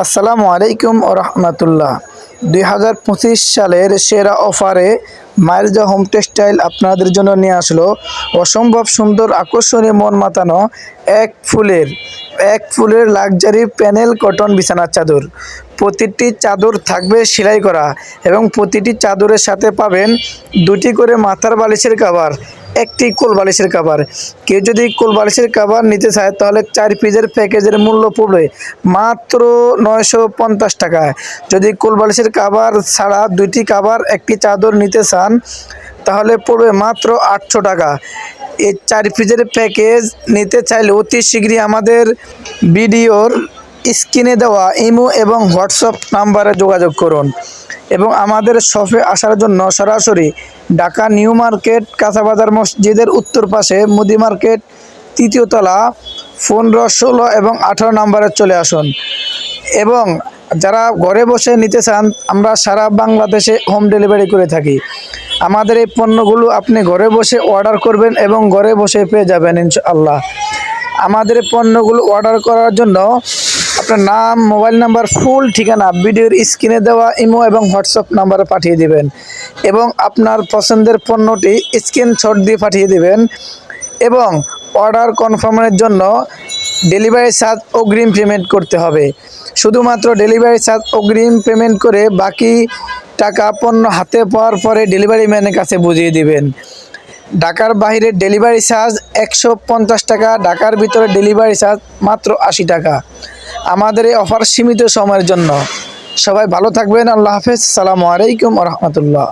আসসালামু আলাইকুম ও রহমতুল্লাহ। 2025 সালের সেরা অফারে মাইলজা হোম টেক্সটাইল আপনাদের জন্য নিয়ে আসলো অসম্ভব সুন্দর আকর্ষণীয় মন মাতানো এক ফুলের লাক্সারি প্যানেল কটন বিছানার চাদর। প্রতিটি চাদর থাকবে সেলাই করা এবং প্রতিটি চাদরের সাথে পাবেন দুটি করে মাথার বালিশের কভার, একটি কোল বালিশের কভার। কেউ যদি কোল বালিশের কভার নিতে চায় তাহলে 4 পিসের প্যাকেজের মূল্য পড়বে মাত্র 950 টাকায়। যদি কোল বালিশের কভার ছাড়া দুইটি কভার একটি চাদর নিতে চান তাহলে পড়বে মাত্র 800 টাকা। এই 4 পিসের প্যাকেজ নিতে চাইলে অতি শীঘ্রই আমাদের ভিডিওর স্ক্রিনে দেওয়া ইমো এবং হোয়াটসঅ্যাপ নাম্বারে যোগাযোগ করুন এবং আমাদের শপে আসার জন্য সরাসরি ঢাকা নিউ মার্কেট কাঁচাবাজার মসজিদের উত্তর পাশে মুদি মার্কেট 3য় তলা 15, 16 এবং 18 নাম্বারে চলে আসুন। এবং যারা ঘরে বসে নিতে চান আমরা সারা বাংলাদেশে হোম ডেলিভারি করে থাকি। আমাদের এই পণ্যগুলো আপনি ঘরে বসে অর্ডার করবেন এবং ঘরে বসে পেয়ে যাবেন ইনশাআল্লাহ। আমাদের এই পণ্যগুলো অর্ডার করার জন্য আপনার নাম, মোবাইল নাম্বার, ফুল ঠিকানা ভিডিওর স্ক্রিনে দেওয়া ইমো এবং হোয়াটসঅ্যাপ নাম্বারে পাঠিয়ে দিবেন এবং আপনার পছন্দের পণ্যটি স্ক্রিনশট দিয়ে পাঠিয়ে দিবেন এবং অর্ডার কনফার্মের জন্য ডেলিভারি চার্জ অগ্রিম পেমেন্ট করতে হবে। শুধুমাত্র ডেলিভারি চার্জ অগ্রিম পেমেন্ট করে বাকি টাকা পণ্য হাতে পাওয়ার পরে ডেলিভারি ম্যানের কাছে বুঝিয়ে দিবেন। ঢাকার বাইরে ডেলিভারি চার্জ 150 টাকা, ঢাকার ভিতরে ডেলিভারি চার্জ মাত্র 80 টাকা। আমাদের এই অফার সীমিত সময়ের জন্য। সবাই ভালো থাকবেন। আল্লাহ হাফেজ। আসসালামু আলাইকুম ওয়া রাহমাতুল্লাহ।